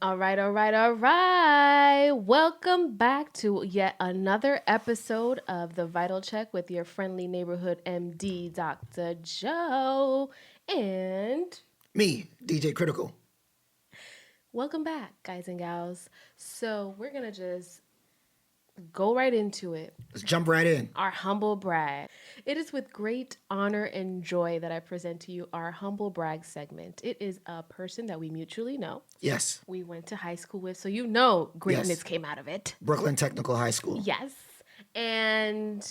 All right, all right, all right. Welcome back to yet another episode of the Vital Check with your friendly neighborhood MD, Dr. Joe. And Me, DJ Critical. welcome back, guys and gals. So, we're going to just go right into it. Let's jump right in. Our humble brag. It is with great honor and joy that I present to you our humble brag segment. It is a person that we mutually know. Yes. We went to high school with, so you know greatness Yes. came out of it. Brooklyn Technical High School. Yes. And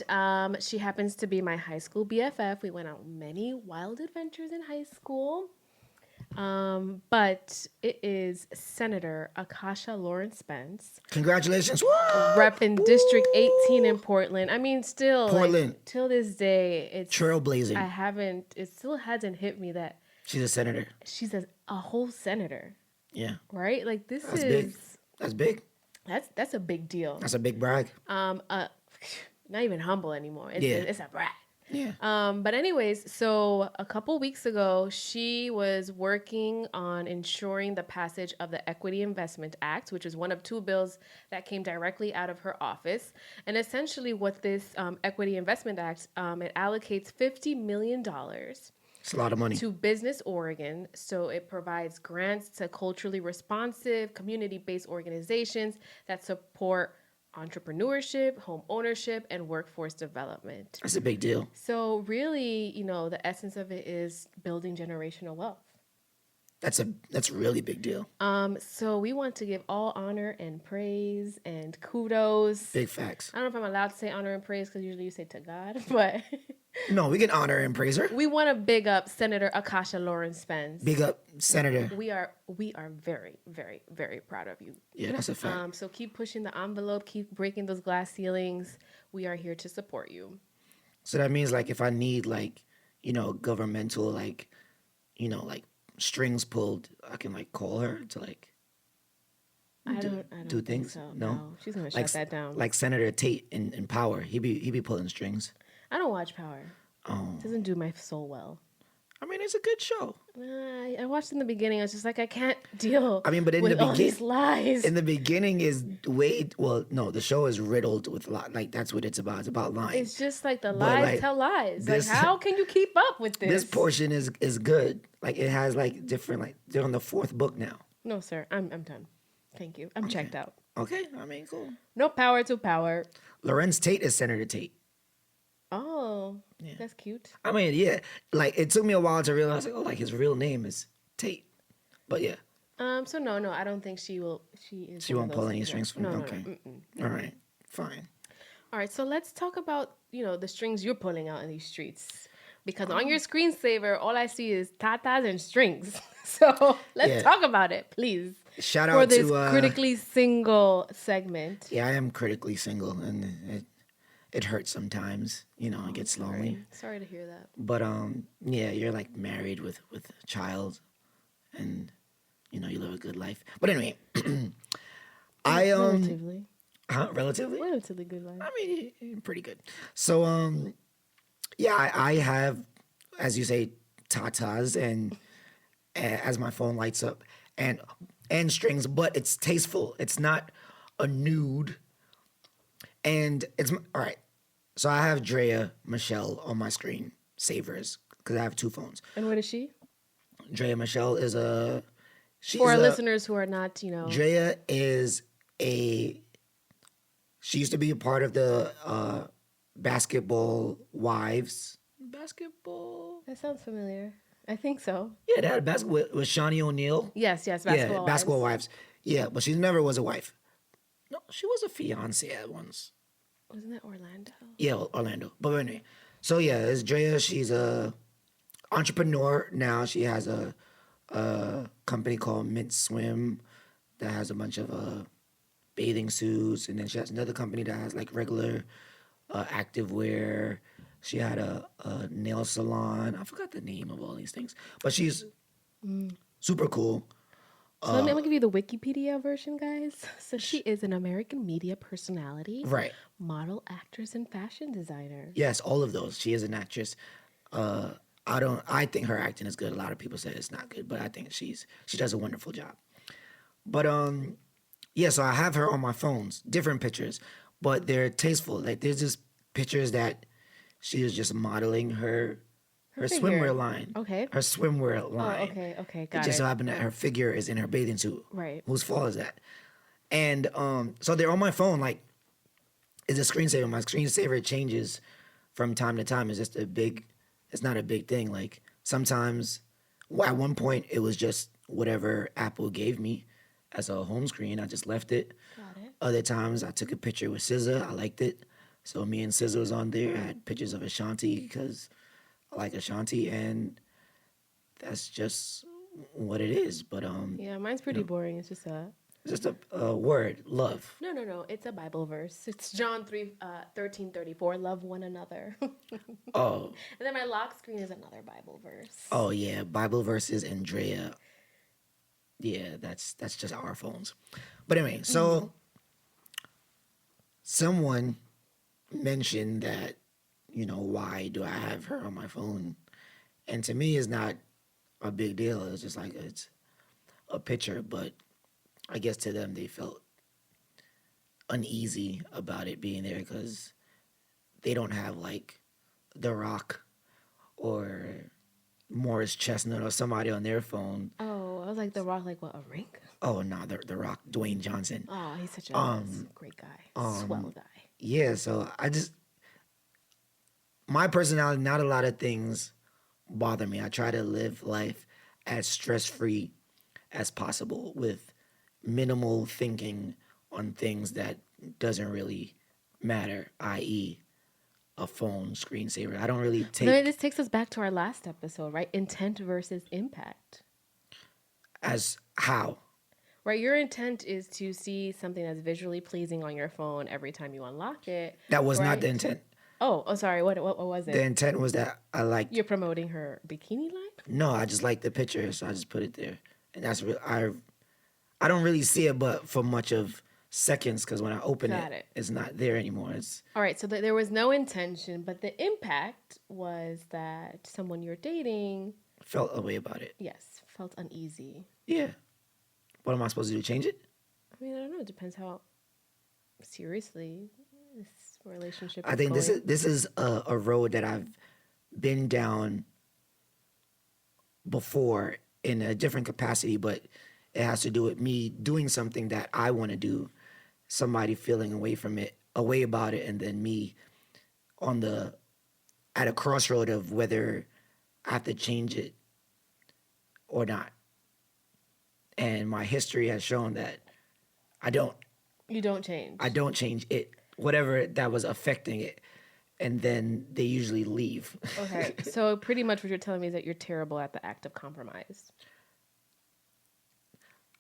she happens to be my high school BFF. We went on many wild adventures in high school. But it is Senator Akasha Lawrence Spence, Congratulations. Woo! repping District 18 in Portland. I mean, still, Portland. like, till this day, it's Trailblazing. it still hasn't hit me that She's a senator. she's a whole senator, Yeah. right? Like this That's is big. That's big. that's a big deal. That's a big brag. Not even humble anymore. Yeah. It's a brag. Yeah. But anyways, so a couple weeks ago, she was working on ensuring the passage of the Equity Investment Act, which is one of two bills that came directly out of her office. And essentially what this Equity Investment Act, it allocates $50 million It's a lot of money. to Business Oregon. So it provides grants to culturally responsive, community-based organizations that support entrepreneurship, home ownership, and workforce development. That's a big deal. So really, the essence of it is building generational wealth. That's a really big deal. So we want to give all honor and praise and kudos. Big facts. I don't know if I'm allowed to say honor and praise because usually you say to God, but No, we can honor and praise her. we want to big up Senator Akasha Lawrence Spence. Big up, Senator. We are very, very, very proud of you. Yeah, that's a fact. So keep pushing the envelope, keep breaking those glass ceilings. We are here to support you. So that means like if I need governmental like strings pulled, I can like call her to like I don't do think things. so. No? She's gonna like shut that down. like Senator Tate in Power. He be pulling strings. I don't watch Power. Oh, Doesn't do my soul well. I mean it's a good show. I watched in the beginning. I was just like, I can't deal. I mean, but in with the all these beginning, lies. in the beginning is no, the show is riddled with like that's what it's about. It's about lying. It's just like the But, lies like, tell lies. this- Like, how can you keep up with this? This portion is good. Like it has like different like they're on the fourth book now. No, sir. I'm done. Thank you. I'm checked out. Okay, I mean cool. No power to power. Lorenz Tate is Senator Tate. Oh, that's cute. I mean, yeah, like it took me a while to realize, like, oh, like his real name is Tate. But yeah, So no, I don't think she will. She is. she one won't of pull those any people. strings from. No, Okay, no. all right, fine. All right, so let's talk about, the strings you're pulling out in these streets. Because on your screensaver, all I see is tatas and strings. So let's Yeah. talk about it, please. Shout For out this to critically single segment. Yeah, I am critically single, and it hurts sometimes. It gets lonely. Sorry to hear that. But yeah, you're like married with a child, and you live a good life. But anyway, I Relatively. relatively. Relatively good life. I mean, pretty good. So yeah, I have, as you say, tatas and as my phone lights up and strings, but it's tasteful. It's not a nude, and it's all right. So I have Drea Michelle on my screen savers because I have two phones. And what is she? Drea Michelle is For our listeners who are not, Drea is she used to be a part of the Basketball Wives. Basketball? That sounds familiar. I think so. Yeah, that had basketball with Shawnee O'Neal. Yes, Yeah, Basketball Wives. Yeah, but she never was a wife. No, she was a fiance at once. Wasn't that Orlando? Yeah, Orlando. But anyway, so yeah, it's Drea. She's a entrepreneur now. She has a company called Mint Swim that has a bunch of bathing suits, and then she has another company that has like regular active wear. She had a nail salon. I forgot the name of all these things, but she's super cool. So let me give you the Wikipedia version, guys. So she is an American media personality, Right. model, actress, and fashion designer. Yes, all of those. She is an actress. I think her acting is good. A lot of people say it's not good, but I think she does a wonderful job. But yeah, so I have her on my phones, different pictures, but they're tasteful. Like there's just pictures that she was just modeling Her her swimwear figure. line, Okay. her swimwear Oh, line. okay. Okay. It Got just so it. happened that her figure is in her bathing suit. Right. Whose fault is that? And so they're on my phone. Like it's a screensaver. My screensaver changes from time to time. It's just a big. It's not a big thing. Like sometimes, at one point, it was just whatever Apple gave me as a home screen. I just left it. Got it. Other times, I took a picture with SZA. I liked it, so me and SZA was on there. I had pictures of Ashanti because I like Ashanti, and that's just what it is. But Yeah, mine's you pretty know, boring. It's just a word, love. no. It's a Bible verse. It's John 3, 13:34. Love one another. And Oh, then my lock screen is another Bible verse. oh yeah, Bible verses and Drea. Yeah, that's just our phones. But anyway, so someone mentioned that, why do I have her on my phone? And to me, it's not a big deal. It's just like it's a picture, but I guess to them they felt uneasy about it being there because they don't have like The Rock or Morris Chestnut or somebody on their phone. Oh, I was like, The Rock, like what, a ring? Oh no, the Rock, Dwayne Johnson. Oh, he's such a great guy. Swell guy. Yeah, so my personality, not a lot of things bother me. I try to live life as stress free as possible with minimal thinking on things that doesn't really matter, i.e., a phone screensaver. I don't really Then take this takes us back to our last episode, right? Intent versus impact. as how. Right, your intent is to see something that's visually pleasing on your phone every time you unlock it, That was not the right? intent. Oh, sorry. What was The it? intent was that I liked. You're promoting her bikini line? No, I just liked the picture, so I just put it there, and that's real. I don't really see it, but for much of seconds, because when I open Got it, it. it's not there anymore. It's All right, so there was no intention, but the impact was that someone you're dating, felt a way about it. yes, felt uneasy. Yeah. What am I supposed to do? Change it? I mean, I don't know. It depends how seriously this relationship I is think going. this is a road that I've been down before in a different capacity, but it has to do with me doing something that I want to do, somebody feeling away about it, and then me on the at a crossroad of whether I have to change it or not. And my history has shown that I don't. You don't change. I don't change it, whatever that was affecting it, and then they usually leave. Okay, so pretty much what you're telling me is that you're terrible at the act of compromise.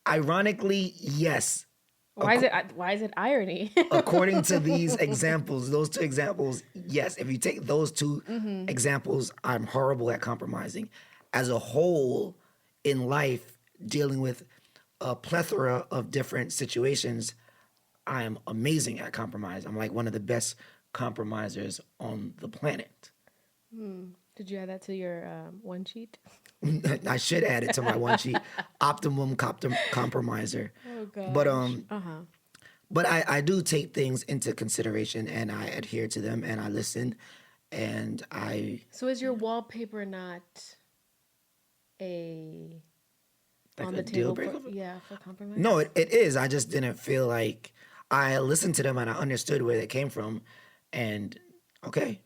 Ironically, yes. Why is it irony? According to these examples, those two examples, yes. If you take those two examples, I'm horrible at compromising. As a whole, in life, dealing with a plethora of different situations, I am amazing at compromise. I'm like one of the best compromisers on the planet. Did you add that to your one sheet? I should add it to my one sheet, optimum compromiser. Oh gosh. But Uh-huh. but I do take things into consideration and I adhere to them and I listen and I So is your wallpaper not a like on a the deal table breaker. for compromise? No, it is. I just didn't feel like I listened to them and I understood where they came from, and okay,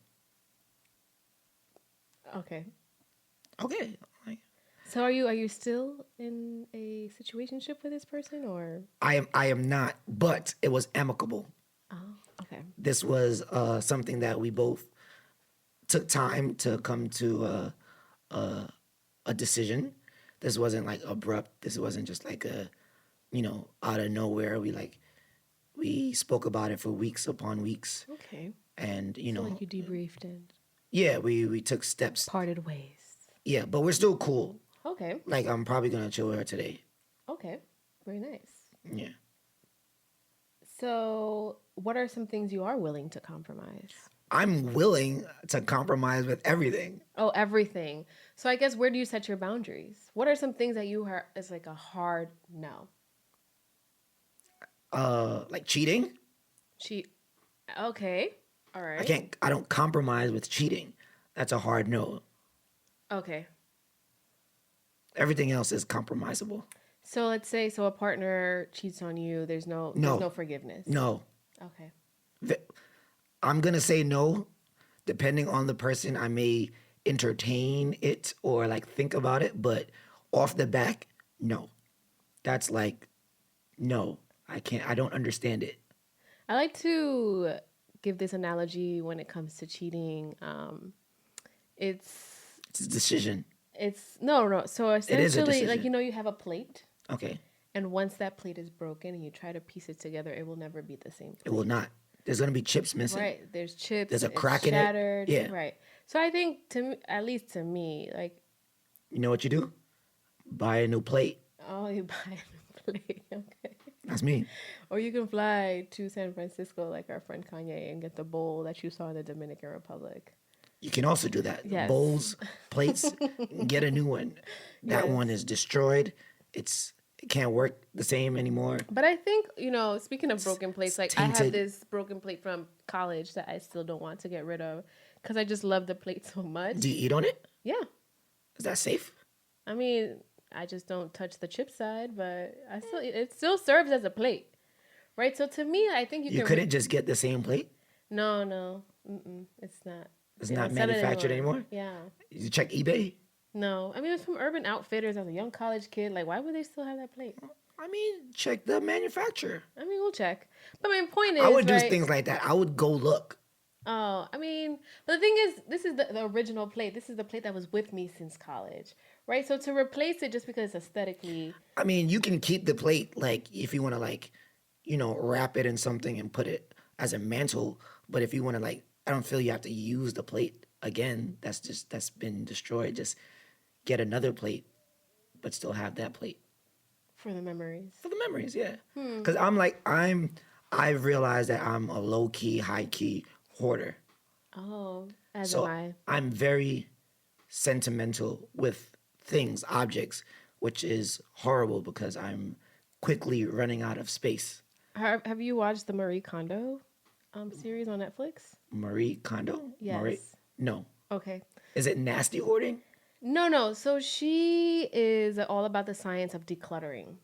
Okay. okay. Like, So are you still in a situationship with this person or? I am not, but it was amicable. Oh, okay. This was something that we both took time to come to a decision. This wasn't like abrupt. This wasn't just like out of nowhere. We spoke about it for weeks upon weeks, Okay. and So like you debriefed and yeah, we took steps. parted ways. Yeah, but we're still cool. Okay. Like I'm probably gonna chill with her today. Okay. Very nice. Yeah. So what are some things you are willing to compromise? I'm willing to compromise with everything. Oh, everything. So I guess where do you set your boundaries? What are some things that you are is like a hard no? Like cheating. Cheat. Okay. All right. I don't compromise with cheating. That's a hard no. Okay. Everything else is compromisable. So let's say a partner cheats on you. There's No, no forgiveness. no. Okay. I'm gonna say no, depending on the person. I may entertain it or like think about it, but off the back, no. That's like no. I can't. I don't understand it. I like to give this analogy when it comes to cheating. It's It's a decision. it's no. So It is a essentially, like decision. you have a plate, Okay. and once that plate is broken and you try to piece it together, it will never be the same It will plate. not. There's gonna be chips missing. Right? There's chips. There's a It's crack in it. shattered. Yeah. Right. So I think at least to me, like, You know what you do? Buy a new plate. oh, you buy a new plate, okay. That's me. Or you can fly to San Francisco, like our friend Kanye, and get the bowl that you saw in the Dominican Republic. You can also do that. Yes. Bowls, plates, get a new one. That Yes. one is destroyed. It can't work the same anymore. But I think, speaking of broken plates, like I have tainted. this broken plate from college that I still don't want to get rid of because I just love the plate so much. Do you eat on it? Yeah. Is that safe? I mean, I just don't touch the chip side, but it still serves as a plate. Right? So to me, I think you You can couldn't just get the same plate? No. It's not. It's They not don't sell it manufactured anymore? Yeah. You check eBay? No. I mean, it was from Urban Outfitters as a young college kid. Like, why would they still have that plate? I mean, check the manufacturer. I mean, we'll check. But my point is, I would do right? things like that. I would go look. Oh, I mean, but the thing is, this is the original plate. This is the plate that was with me since college, right? So to replace it just because aesthetically, I mean, you can keep the plate, like, if you want to, like, wrap it in something and put it as a mantle. But if you want to, like, I don't feel you have to use the plate again. That's been destroyed. Just get another plate, but still have that plate. for the memories. For the memories, yeah. Because I've realized that I'm a low key, high key hoarder. Oh, as So am I. I'm very sentimental with things, objects, which is horrible because I'm quickly running out of space. Have you watched the Marie Kondo series on Netflix? Marie Kondo? Yes. No. Okay. Is it nasty hoarding? No. So she is all about the science of decluttering,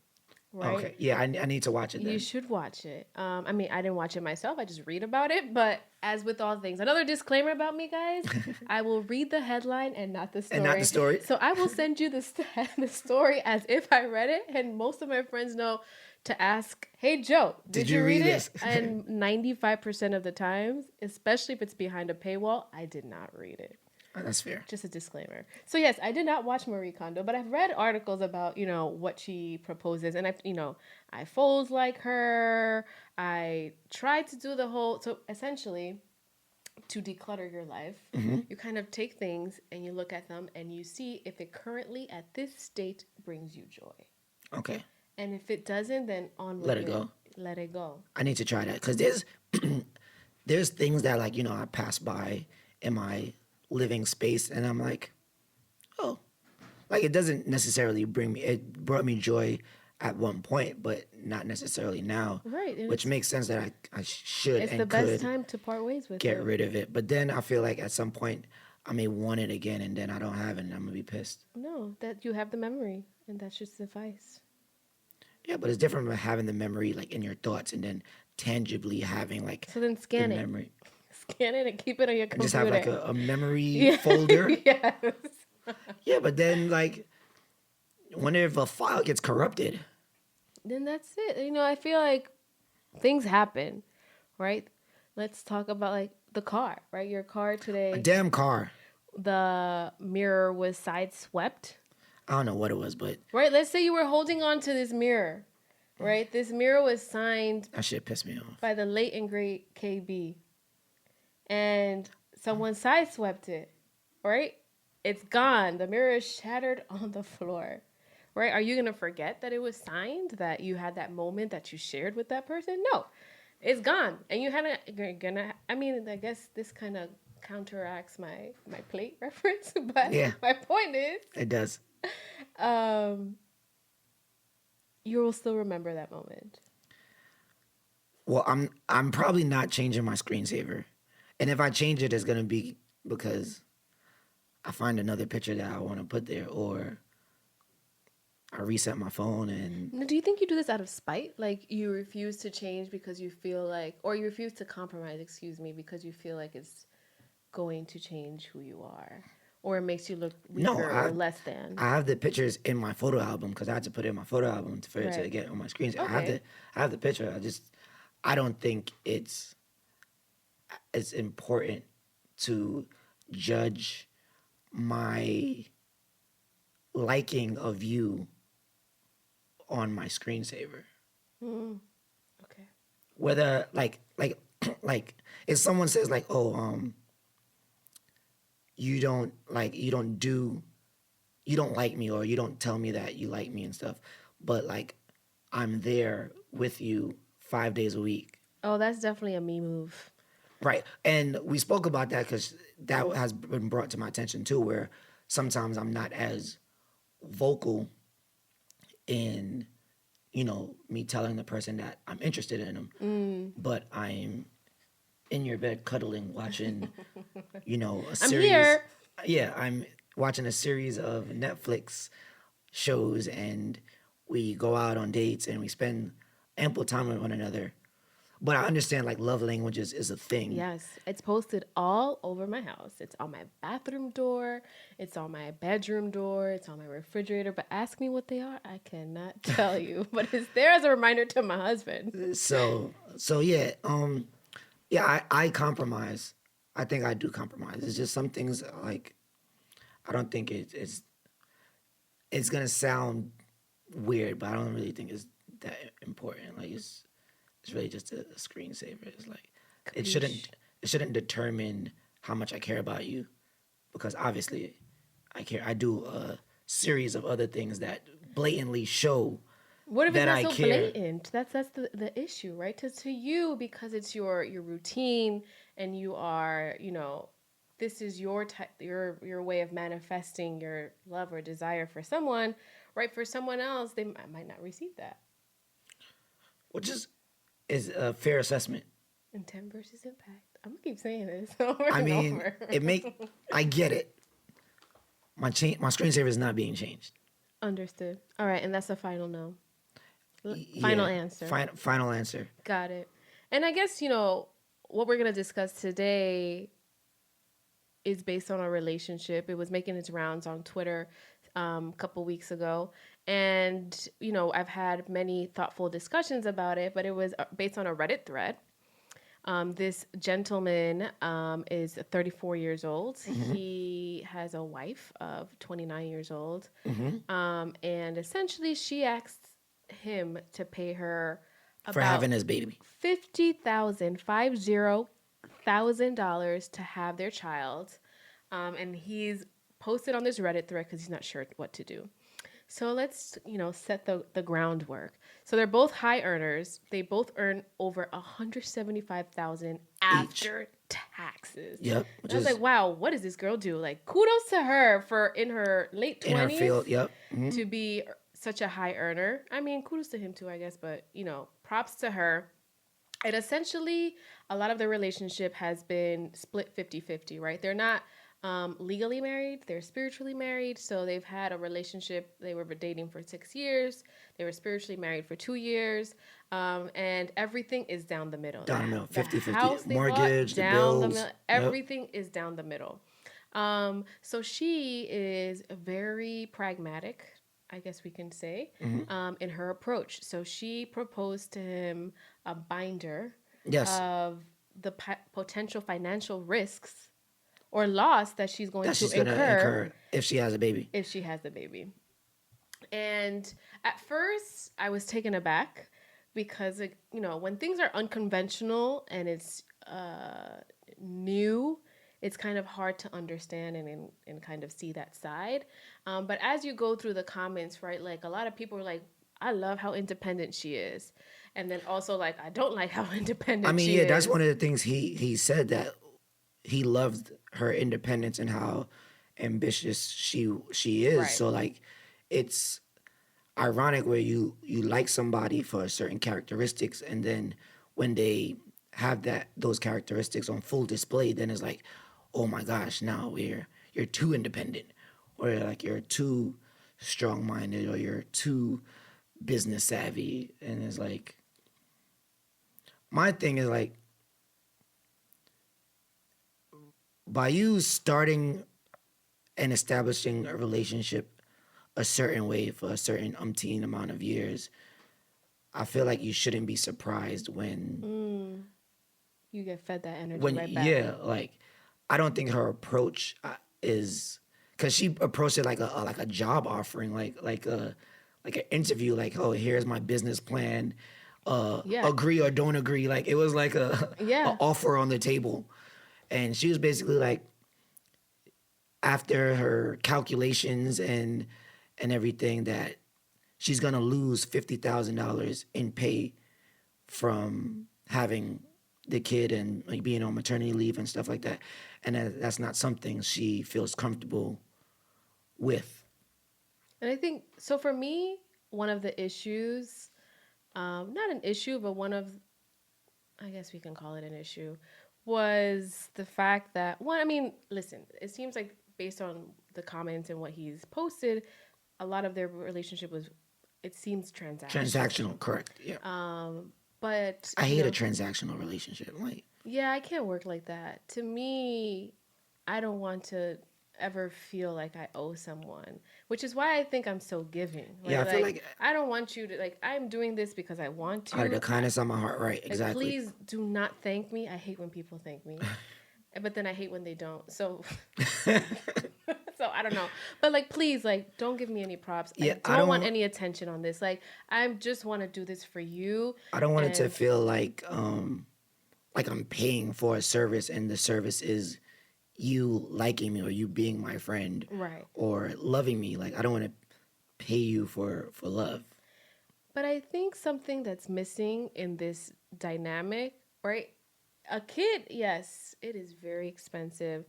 right? Okay. Yeah, I need to watch it then. You should watch it. I mean, I didn't watch it myself. I just read about it. But as with all things, another disclaimer about me, guys, I will read the headline and not the story. And not the story? So I will send you the story as if I read it. And most of my friends know to ask, hey, Joe, did you read it? this? And 95% of the times, especially if it's behind a paywall, I did not read it. Oh, that's fair. Just a disclaimer. So yes, I did not watch Marie Kondo, but I've read articles about, what she proposes. And I fold like her. I tried to do so essentially to declutter your life, you kind of take things and you look at them and you see if it currently at this state brings you joy. Okay. And if it doesn't, then on with Let it go. Let it go. I need to try that because there's things that, like, I pass by in my living space and I'm like, oh, like, it doesn't necessarily it brought me joy at one point, but not necessarily now. Right. And Which makes sense that I should it's and the best could time to part ways with get it. rid of it. But then I feel like at some point I may want it again and then I don't have it and I'm gonna be pissed. No, that you have the memory and that should suffice. Yeah, but it's different from having the memory, like, in your thoughts and then tangibly having, like, So then scan the it. memory. Scan it and keep it on your And computer. just have, like, a memory folder. Yes. Yeah, but then, like, whenever a file gets corrupted, Then that's it. I feel like things happen, right? Let's talk about like the car, right? Your car a today, damn car, the mirror was sideswept, I don't know what it was, but right? Let's say you were holding on to this mirror, right? This mirror was signed that shit pissed me off. by the late and great KB, and someone sideswept it, right? It's gone. The mirror is shattered on the floor. Right? Are you going to forget that it was signed, that you had that moment that you shared with that person? No, it's gone. And I guess this kind of counteracts my plate reference, but Yeah. my point is, It does. you will still remember that moment. Well, I'm probably not changing my screensaver, and if I change it, it's gonna be because I find another picture that I want to put there, or I reset my phone and Now, do you think you do this out of spite? Like you refuse to change because you feel like, or you refuse to compromise, excuse me, because you feel like it's going to change who you are, or it makes you look no, weaker or less than. I have the pictures in my photo album because I had to put it in my photo album for it to Right. get on my screen. Okay. I have the picture. I don't think it's important to judge my liking of you on my screensaver. Mm, okay. Whether like if someone says like, oh, you don't like me, or you don't tell me that you like me and stuff, but like I'm there with you 5 days a week. Oh, that's definitely a me move. Right. And we spoke about that because that has been brought to my attention too, where sometimes I'm not as vocal in, me telling the person that I'm interested in them, but I'm in your bed cuddling, watching, a I'm series. here. Yeah, I'm watching a series of Netflix shows, and we go out on dates and we spend ample time with one another. But I understand like love languages is a thing. Yes, it's posted all over my house. It's on my bathroom door, it's on my bedroom door, it's on my refrigerator. But ask me what they are, I cannot tell you. But it's there as a reminder to my husband. So yeah, yeah, I compromise. I think I do compromise. It's just some things like I don't think it's gonna sound weird, but I don't really think it's that important. Like it's really just a screensaver. It's like it Capiche. shouldn't it shouldn't determine how much I care about you, because obviously I care. I do a series of other things that blatantly show What if it's that not I so care. blatant? That's the issue, right? To you, because it's your routine and you are, this is your your way of manifesting your love or desire for someone, right? For someone else, they might not receive that. Which is a fair assessment. Intent versus impact. I'm gonna keep saying this over I and mean, over. I get it. My screensaver is not being changed. Understood. All right, and that's the final no. Final Yeah, answer. final answer. Got it. And I guess, what we're going to discuss today is based on a relationship. It was making its rounds on Twitter a couple weeks ago. And, I've had many thoughtful discussions about it, but it was based on a Reddit thread. This gentleman is 34 years old. He has a wife of 29 years old. And essentially, she asked him to pay her For about having his baby. $50,000 to have their child. And he's posted on this Reddit thread because he's not sure what to do. So let's, set the groundwork. So they're both high earners. They both earn over $175,000 Each. after taxes. Yep. Which And I was is like, wow, what does this girl do? Like, kudos to her for in her late in her 20s field. Yep. to be such a high earner. I mean, kudos to him too, I guess, but props to her. And essentially, a lot of the relationship has been split 50-50, right? They're not legally married, they're spiritually married. So they've had a relationship. They were dating for 6 years. They were spiritually married for 2 years. And everything is down the middle. Down the middle. The 50-50. house they bought, Mortgage, the down the bills. middle. Yep. Everything is down the middle. So she is very pragmatic, I guess we can say, in her approach. So she proposed to him a binder Yes. of the potential financial risks or loss that she's going That to she's gonna incur incur if she has a baby. if she has the baby. And at first, I was taken aback because, when things are unconventional and it's new, it's kind of hard to understand and kind of see that side. But as you go through the comments, right, like a lot of people are like, I love how independent she is. And then also like, I don't like how independent I mean, she yeah, is. that's one of the things he said, that he loved her independence and how ambitious she is. Right. So like, it's ironic where you like somebody for certain characteristics, and then when they have those characteristics on full display, then it's like, oh my gosh, now you're too independent, or like you're too strong minded, or you're too business savvy. And it's like, my thing is like, by you starting and establishing a relationship a certain way for a certain umpteen amount of years, I feel like you shouldn't be surprised You get fed that energy when right back. yeah, like, I don't think her approach is, because she approached it like a job offering, like an interview, like, oh, here's my business plan, Yeah. agree or don't agree. Like, it was like a Yeah. offer on the table, and she was basically like, after her calculations and everything, that she's gonna lose $50,000 in pay from having the kid and like being on maternity leave and stuff like that, and that's not something she feels comfortable with. And I think so for me, one of the issues, not an issue, but one of, I guess we can call it an issue, was the fact that, one, I mean, listen, it seems like based on the comments and what he's posted, a lot of their relationship was, it seems transactional. Transactional, correct? Yeah, But, I hate a transactional relationship. Like, yeah, I can't work like that. To me, I don't want to ever feel like I owe someone, which is why I think I'm so giving, yeah, right? I feel Like, like I don't want you to, like, I'm doing this because I want out of to. the kindness of my heart, right? Like, Exactly. please do not thank me. I hate when people thank me, but then I hate when they don't. So, so I don't know. But like, please, like, don't give me any props. I Yeah, don't want any attention on this. Like, I just want to do this for you. I don't want it to And feel like I'm paying for a service and the service is you liking me or you being my friend right. or loving me. Like, I don't want to pay you for love. But I think something that's missing in this dynamic, right? A kid, yes, it is very expensive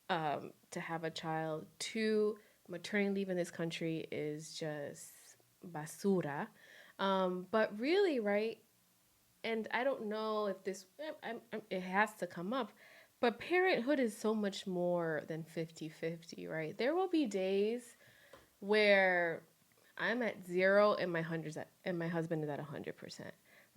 to have a child. Two, maternity leave in this country is just basura. But really, right? And I don't know if this, it has to come up, but parenthood is so much more than 50-50, right? There will be days where I'm at zero and and my husband is at 100%.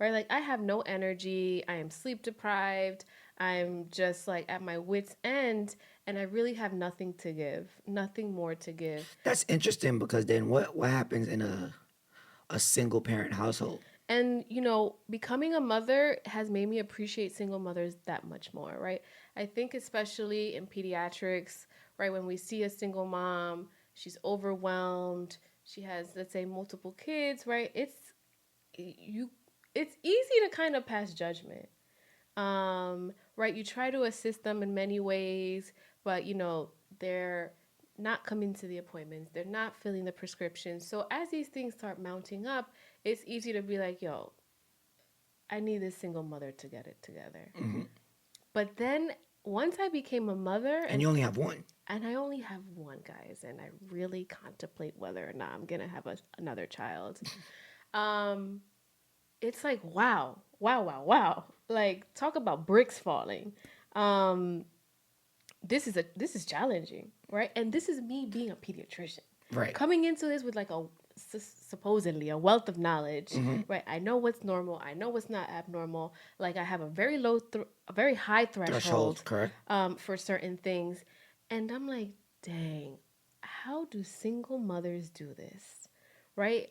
Right? Like I have no energy, I am sleep deprived, I'm just like at my wits end and I really have nothing to give, nothing more to give. That's interesting because then what happens in a single parent household? And you know, becoming a mother has made me appreciate single mothers that much more, right? I think especially in pediatrics, right, when we see a single mom, she's overwhelmed, she has, let's say, multiple kids, right? You it's easy to kind of pass judgment. Right, you try to assist them in many ways, but you know, they're not coming to the appointments, they're not filling the prescriptions. So as these things start mounting up, it's easy to be like, yo, I need this single mother to get it together. But then once I became a mother And you only have one. and I only have one, guys, and I really contemplate whether or not I'm gonna have another child. Um, it's like wow, wow, wow, wow. Like talk about bricks falling. Um, this is challenging, right? And this is me being a pediatrician, Right. coming into this with like a supposedly a wealth of knowledge, right? I know what's normal, I know what's not abnormal. Like I have a very a very high Threshold, threshold correct? for certain things, and I'm like, dang, how do single mothers do this, right?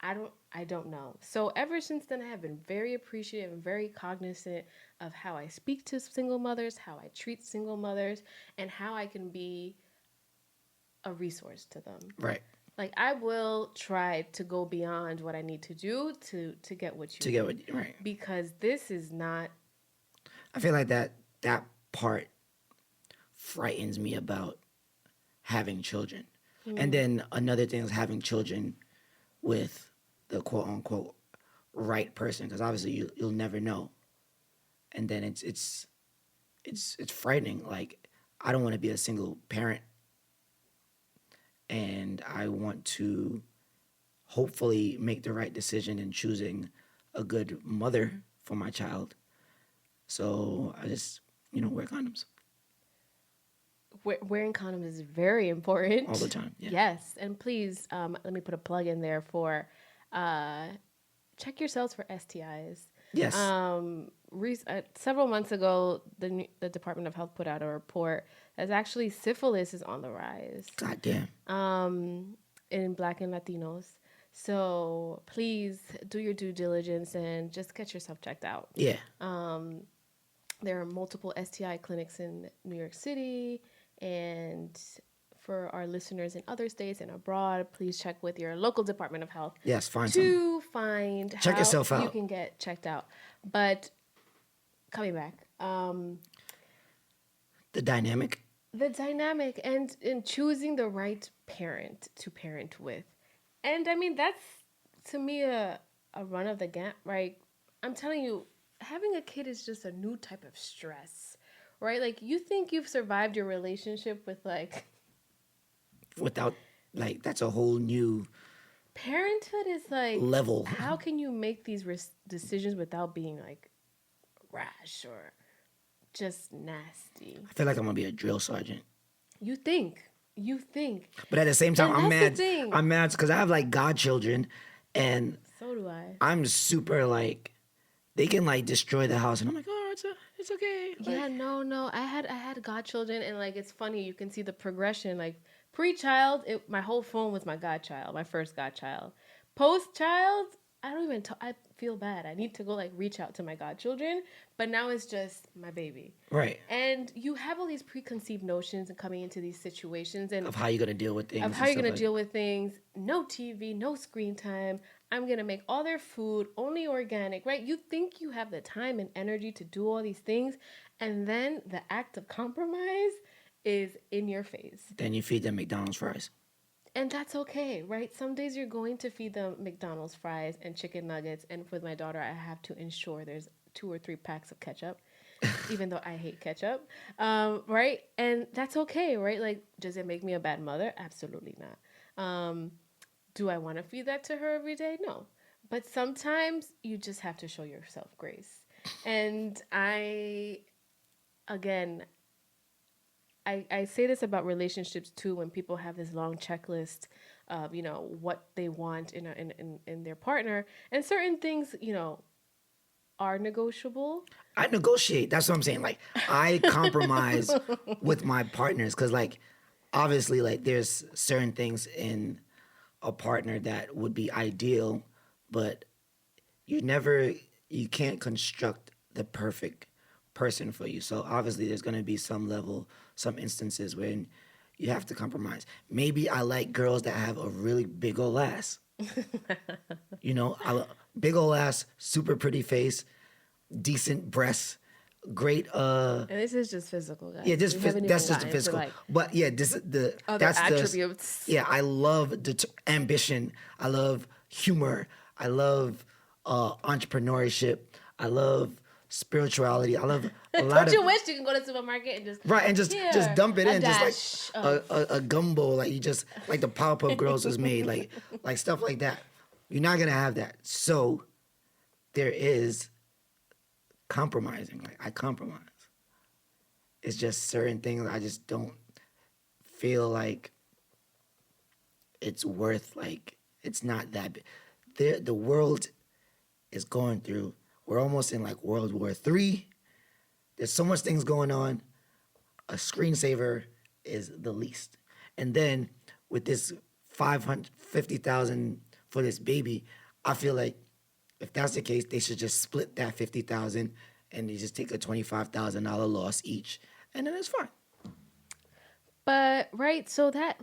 I don't know. So ever since then I have been very appreciative and very cognizant of how I speak to single mothers, how I treat single mothers, and how I can be a resource to them. Right. Like I will try to go beyond what I need to do to get what you To get need. what right. Because this is not. I feel like that part frightens me about having children. And then another thing is having children with the quote unquote right person, because obviously you'll never know. And then it's frightening. Like, I don't want to be a single parent, and I want to hopefully make the right decision in choosing a good mother for my child. So I just, wear condoms Wearing condoms is very all the important. time. Yeah. Yes, and please, let me put a plug in there for uh, check yourselves for STIs. Yes. Several months ago, the Department of Health put out a report that actually syphilis is on the rise God damn. in Black and Latinos. So please do your due diligence and just get yourself checked out. Yeah. There are multiple STI clinics in New York City, and for our listeners in other states and abroad, please check with your local Department of Health Yes. Find some. to find Check how yourself you out. can get checked out. But coming back, The dynamic. the dynamic and in choosing the right parent to parent with. And I mean, that's to me a run of the gamut, right? I'm telling you, having a kid is just a new type of stress, right? Like, you think you've survived your relationship with, like, Without, like, that's a whole new parenthood is like, level. how can you make these decisions without being, like, rash or just nasty? I feel like I'm going to be a drill sergeant. You think. But at the same time, And I'm that's the mad. thing. I'm mad because I have like godchildren, and So do I. I'm super like, they can like destroy the house, and I'm like, oh, it's okay. Like, Yeah, no. I had godchildren, and like it's funny. You can see the progression. Like pre-child, my whole phone was my godchild, my first godchild. Post-child, I don't even. I feel bad. I need to go like reach out to my godchildren, but now it's just my baby. right. And you have all these preconceived notions and coming into these situations and Of how you're gonna deal with things. of and how you're stuff gonna like deal with things. No TV, no screen time. I'm gonna make all their food only organic, right? You think you have the time and energy to do all these things, and then the act of compromise is in your face. Then you feed them McDonald's fries. And that's okay, right? Some days you're going to feed them McDonald's fries and chicken nuggets, and with my daughter, I have to ensure there's 2 or 3 packs of ketchup, even though I hate ketchup, right? And that's okay, right? Like, does it make me a bad mother? Absolutely not. Do I want to feed that to her every day? No. But sometimes you just have to show yourself grace. And again, I say this about relationships too when people have this long checklist of, what they want in their partner. And certain things, are negotiable. I negotiate. That's what I'm saying. Like, I compromise with my partners because, like, obviously, like, there's certain things in a partner that would be ideal, but you can't construct the perfect person for you. So obviously there's going to be some instances when you have to compromise. Maybe I like girls that have a really big old ass. Big old ass, super pretty face, decent breasts, great And this is just physical, guys. yeah, We haven't even that's just the gotten to, physical. like, But yeah, other that's attributes. yeah, I love ambition. I love humor. I love entrepreneurship. I love spirituality. I love a lot Don't of you wish you can go to the supermarket and just right and just here, dump it a in, dash just like of- a gumbo, like you just like the Powerpuff Girls was made, like stuff like that. You're not gonna have that. So there is compromising. Like I compromise. It's just certain things I just don't feel like it's worth, like it's not that big. The world is going through, we're almost in like World War III. There's so much things going on. A screensaver is the least. And then with this 550,000 for this baby, I feel like if that's the case, they should just split that 50,000 and they just take a $25,000 loss each, and then it's fine. But right, so that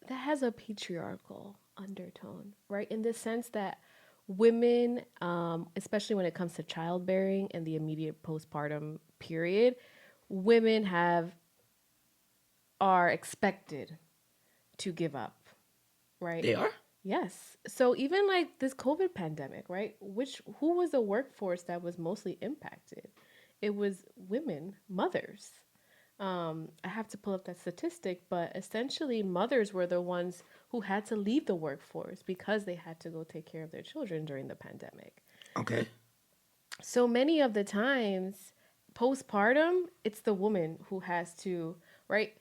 has a patriarchal undertone, right? In the sense that women, especially when it comes to childbearing and the immediate postpartum period, women are expected to give up, right? They are? Yes. So even like this COVID pandemic, right? Who was the workforce that was mostly impacted? It was women, mothers. I have to pull up that statistic, but essentially mothers were the ones who had to leave the workforce because they had to go take care of their children during the pandemic. Okay. so many of the times, postpartum, it's the woman who has to, right?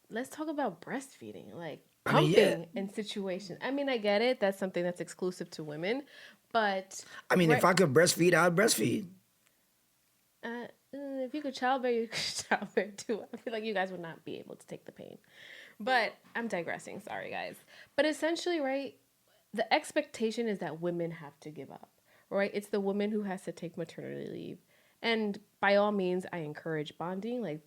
Let's talk about breastfeeding, like I mean, yeah. pumping and situations. I mean, I get it. That's something that's exclusive to women, but I mean, if right, I could breastfeed, I'd breastfeed. if you could childbear, you could childbear too. I feel like you guys would not be able to take the pain. But I'm digressing. Sorry, guys. But essentially, right, the expectation is that women have to give up, right? It's the woman who has to take maternity leave. And by all means, I encourage bonding, like,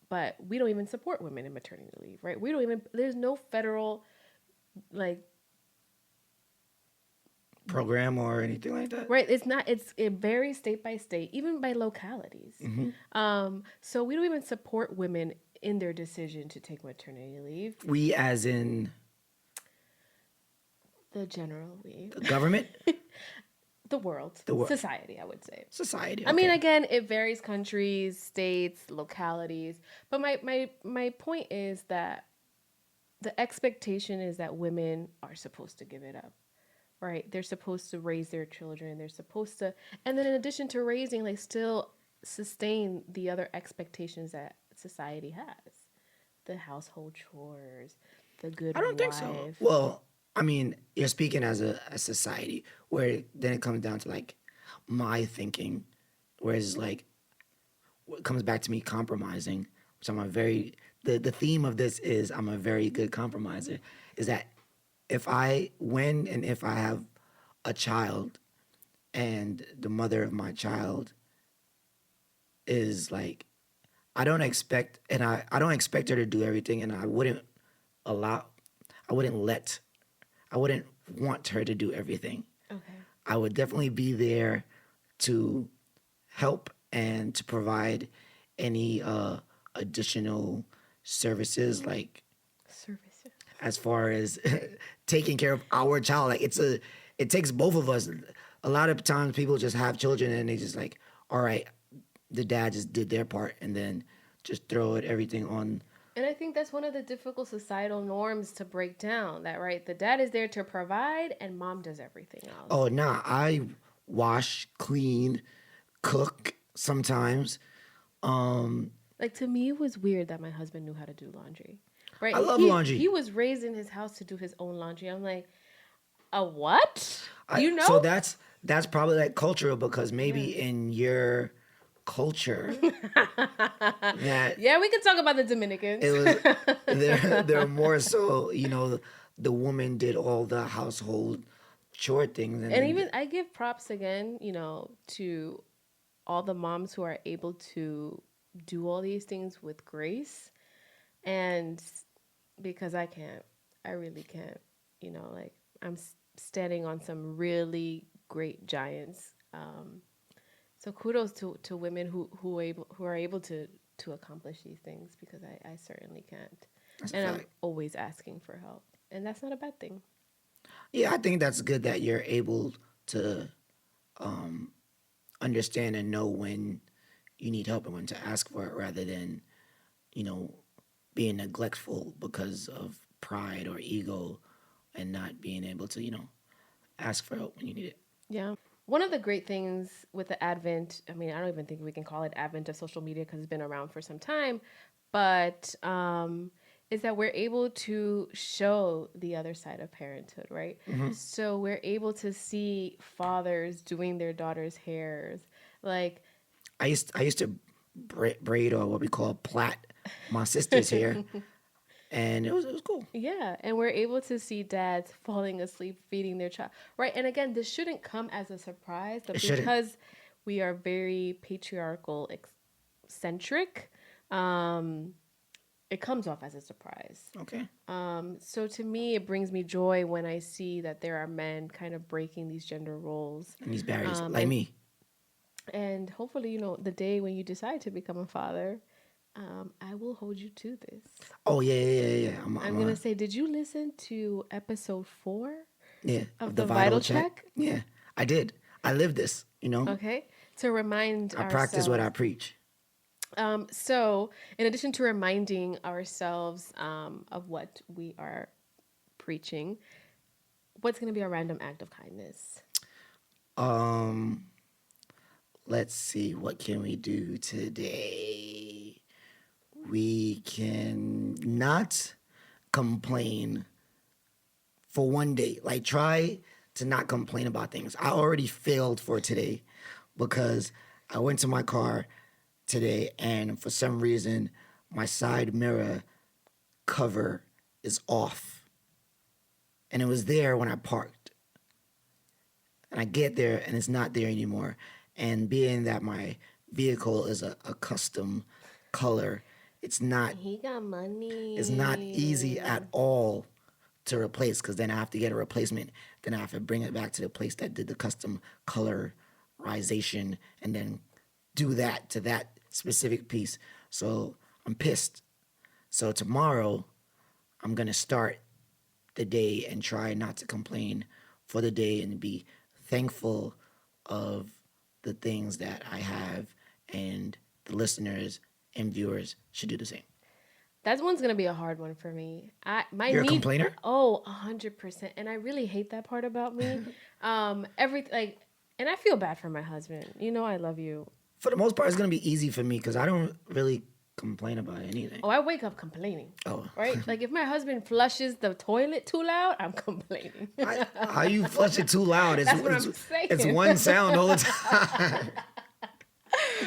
but we don't even support women in maternity leave, right? We don't even, there's no federal, like, Program or anything like that. right, it's not, it varies state by state, even by localities. So we don't even support women in their decision to take maternity leave. We, as in The general we, the government, the world, the world, society, I would say. society. I mean, Okay. again, it varies countries, states, localities. But my point is that the expectation is that women are supposed to give it up, right? They're supposed to raise their children. They're supposed to, and then in addition to raising, like still sustain the other expectations that society has, the household chores, the good I don't think so. wife. Well, I mean, you're speaking as a society, where then it comes down to like my thinking, whereas like what comes back to me compromising, which I'm a very the theme of this is I'm a very good compromiser. Is that when and if I have a child, and the mother of my child is like, I don't expect her to do everything, and allow I wouldn't let I wouldn't want her to do everything. Okay. I would definitely be there to help and to provide any additional services, like Services. as far as taking care of our child. Like it takes both of us. A lot of times people just have children and they just like, all right, the dad just did their part and then just throw it everything on. And I think that's one of the difficult societal norms to break down. That right, the dad is there to provide, and mom does everything else. Oh, nah, I wash, clean, cook sometimes. Like to me, it was weird that my husband knew how to do laundry. Right? I love He laundry. was raised in his house to do his own laundry. I'm like, a what? You So know? that's probably like cultural, because Yeah. maybe in your culture that Yeah, we can talk about the Dominicans. it was they're more so, the woman did all the household chore things, and And then even I give props again, to all the moms who are able to do all these things with grace. And because I can't, I really can't, like I'm standing on some really great giants. So kudos to women who are able to accomplish these things, because I certainly can't. that's a And I'm fact. always asking for help. And that's not a bad thing. Yeah, I think that's good that you're able to understand and know when you need help and when to ask for it, rather than you know being neglectful because of pride or ego, and not being able to ask for help when you need it. Yeah. One of the great things with the advent, I mean, I don't even think we can call it advent of social media because it's been around for some time, but is that we're able to show the other side of parenthood, right? So we're able to see fathers doing their daughters' hairs. Like, I used to braid, or what we call plait, my sister's hair, and it was cool. yeah, and we're able to see dads falling asleep feeding their child, right? And again, this shouldn't come as a surprise, It but shouldn't. because we are very patriarchal eccentric, it comes off as a surprise. Okay. So to me, it brings me joy when I see that there are men kind of breaking these gender roles, And these barriers, um, like and me. and hopefully, the day when you decide to become a father, I will hold you to this. Oh yeah, yeah, yeah, yeah. I'm gonna say, did you listen to episode 4 Yeah, of of the the vital Vital check. Check? Yeah, I did. I lived this. Okay, to remind I practice what I ourselves. preach. So, in addition to reminding ourselves of what we are preaching, what's going to be a random act of kindness? Um, let's see, what can we do today? We can not complain for one day. Like, try to not complain about things. I already failed for today because I went to my car today and for some reason my side mirror cover is off. And it was there when I parked. And I get there and it's not there anymore. And being that my vehicle is a custom color, it's not He got money. it's not easy at all to replace because then I have to get a replacement. Then I have to bring it back to the place that did the custom colorization and then do that to that specific piece. So I'm pissed. So tomorrow I'm gonna start the day and try not to complain for the day and be thankful of the things that I have, and the listeners and viewers should do the same. That one's gonna be a hard one for me. You're a complainer? Oh, 100%. And I really hate that part about me. And I feel bad for my husband. You know, I love you. For the most part, it's gonna be easy for me because I don't really complain about anything. Oh, I wake up complaining. Oh, Right? Like if my husband flushes the toilet too loud, I'm complaining. how you flush it too loud? That's what I'm saying. It's one sound all the time.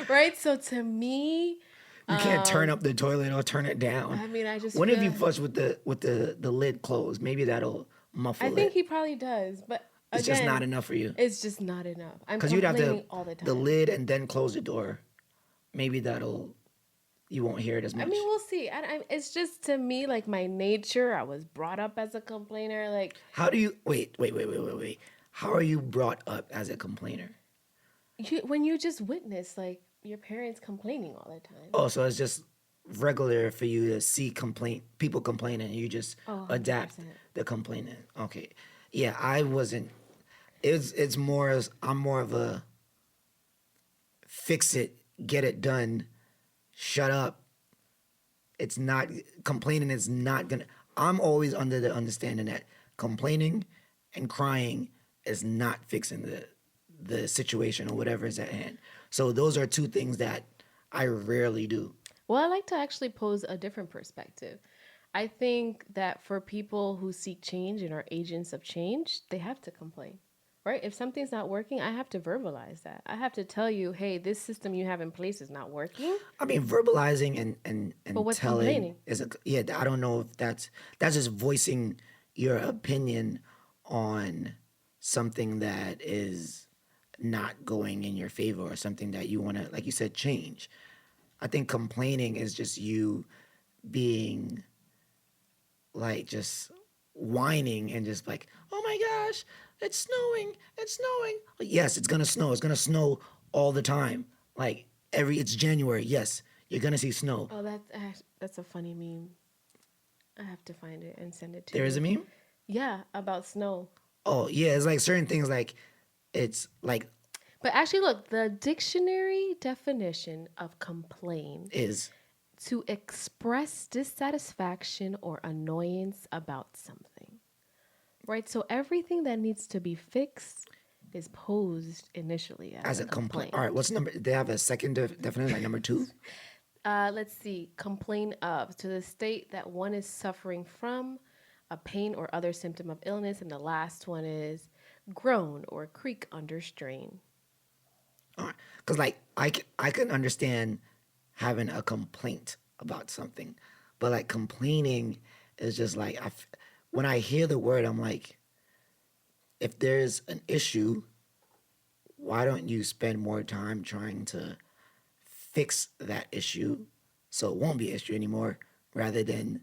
Right? So to me, You can't turn up the toilet or turn it down. I mean, I just When have feel- you flushed with the lid closed? Maybe that'll muffle I think it. he probably does, but It's just again, not enough for you. It's just not enough. I'm Because you'd have complaining to all the time. the lid and then close the door. Maybe you won't hear it as much. I mean, we'll see. It's just to me like my nature. I was brought up as a complainer. Like How do you wait? How are you brought up as a complainer? when you just witness like your parents complaining all the time. Oh, so it's just regular for you to see people complaining, and you just Oh, adapt 100%. the complaining. Okay, yeah, I wasn't. It's more as I'm more of a fix it, get it done, shut up. It's not complaining is not gonna. I'm always under the understanding that complaining and crying is not fixing the situation or whatever is at hand. So those are two things that I rarely do. Well, I like to actually pose a different perspective. I think that for people who seek change and are agents of change, they have to complain. Right? If something's not working, I have to verbalize that. I have to tell you, hey, this system you have in place is not working. I mean, verbalizing and But what's telling complaining? is yeah. I don't know if that's just voicing your opinion on something that is not going in your favor or something that you want to, like you said, change. I think complaining is just you being like just whining and just like, oh my gosh, it's snowing, it's snowing. Yes, it's gonna snow. It's gonna snow all the time. Like it's January. Yes, you're gonna see snow. Oh, that's a funny meme. I have to find it and send it to There you. is a meme. Yeah, about snow. Oh yeah, it's like certain things like it's like But actually, look, the dictionary definition of complain is to express dissatisfaction or annoyance about something. Right? So everything that needs to be fixed is posed initially as a complaint. All right, what's number? They have a second definition, like number 2. Let's see. Complain of to the state that one is suffering from a pain or other symptom of illness. And the last one is groan or creak under strain. All right, because like I can understand having a complaint about something, but like complaining is just like when I hear the word, I'm like, if there's an issue, why don't you spend more time trying to fix that issue so it won't be an issue anymore rather than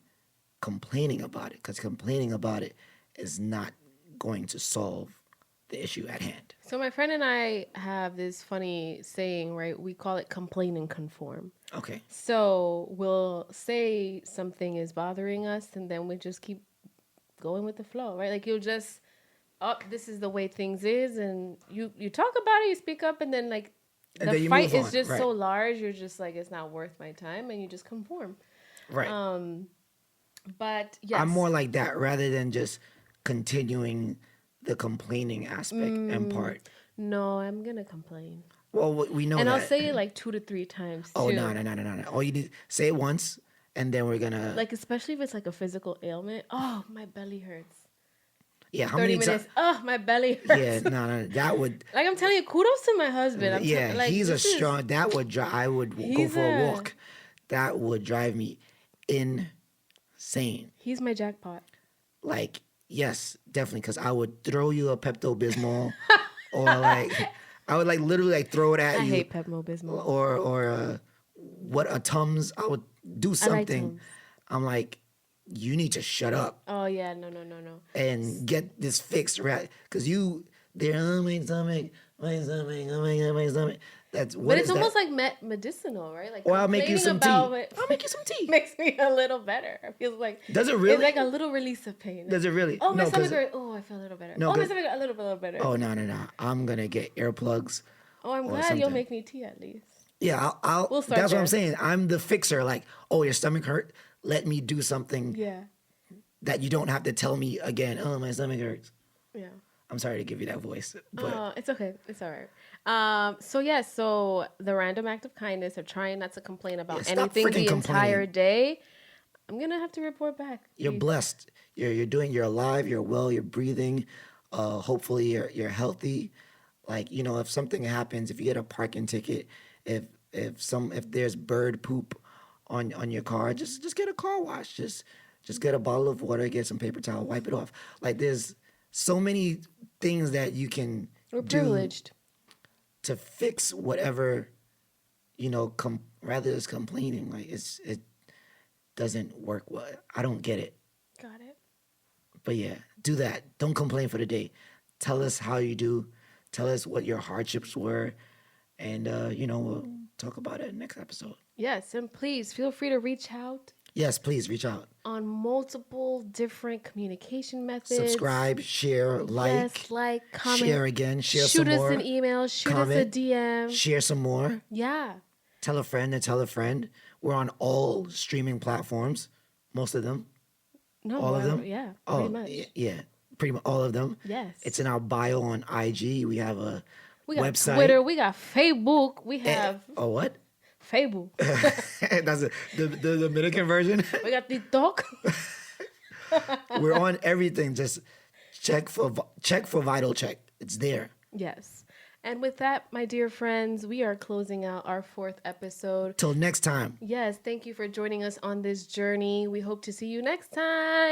complaining about it? Because complaining about it is not going to solve the issue at hand. So my friend and I have this funny saying, right? We call it complain and conform. Okay. So we'll say something is bothering us and then we just keep going with the flow, right? Like you'll just, oh, this is the way things is. And you talk about it, you speak up, and then like And then the you fight move is on, just right. so large. You're just like, it's not worth my time. And you just conform. Right. But yes. I'm more like that rather than just continuing the complaining aspect and part. No, I'm gonna complain. Well, we know And that. I'll say it like 2 to 3 times Oh, too. no. All you need, say it once, and then we're gonna. Like, especially if it's like a physical ailment. Oh, my belly hurts. Yeah, how 30 many times? minutes. Oh, my belly Yeah, hurts. no, that would. Like, I'm telling you, kudos to my husband. Yeah, Like, he's a this is, strong. That would drive. I would go he's for a a, walk. That would drive me insane. he's my jackpot. Like, yes, definitely, because I would throw you a Pepto Bismol, or like, I would like literally like throw it at I you, hate Pepto-Bismol. or what a Tums. I would do I like something. Tums. I'm like, you need to shut up Oh, yeah. No. and get this fixed, right? Because they're my stomach, my stomach, oh my god, my stomach. That's what But is it's that? almost like medicinal, right? Like, Or I'll make you some tea. complaining about I'll make you some tea. it makes me a little better. I feel like Does it really? it's like a little release of pain. Does it really? Oh, my No, stomach 'cause- hurt. Oh, I feel a little better. No, Oh, my 'cause- stomach got a little better. Oh no! I'm gonna get earplugs. Oh, I'm or glad you'll something. make me tea at least. Yeah, I'll We'll start that's what I'm there. saying. I'm the fixer. Like, oh, your stomach hurt. Let me do something Yeah. that you don't have to tell me again. Oh, my stomach hurts. Yeah. I'm sorry to give you that voice, but It's okay. It's all right. So the random act of kindness of trying not to complain about Yeah, stop anything freaking the entire complaining. day. I'm gonna have to report back. you're blessed. You're alive. You're well. You're breathing. Hopefully you're healthy. Like, if something happens, if you get a parking ticket, if there's bird poop on your car, just get a car wash. Just get a bottle of water, get some paper towel, wipe it off. Like, there's so many things that you can We're do privileged. to fix whatever, rather than complaining. Like, it doesn't work well. I don't get it. Got it. But yeah, do that. Don't complain for the day. Tell us how you do. Tell us what your hardships were. And, we'll talk about it in the next episode. Yes, and please feel free to reach out Yes, please reach out. on multiple different communication methods. Subscribe, share, Yes, like, comment. share again, share shoot some us more. an email. Shoot us a comment, DM. Share some more. Yeah. Tell a friend and tell a friend. We're on all streaming platforms, most of them. No. All of them? Yeah. Oh, Pretty much. yeah, pretty much all of them. Yes. It's in our bio on IG. We have a We got website. Twitter. We got Facebook. We Eh, have oh, what? Facebook. That's the Dominican version. We got TikTok. We're on everything. Just check for Vital Check. It's there. Yes. And with that, my dear friends, we are closing out our 4th episode. Till next time. Yes, thank you for joining us on this journey. We hope to see you next time.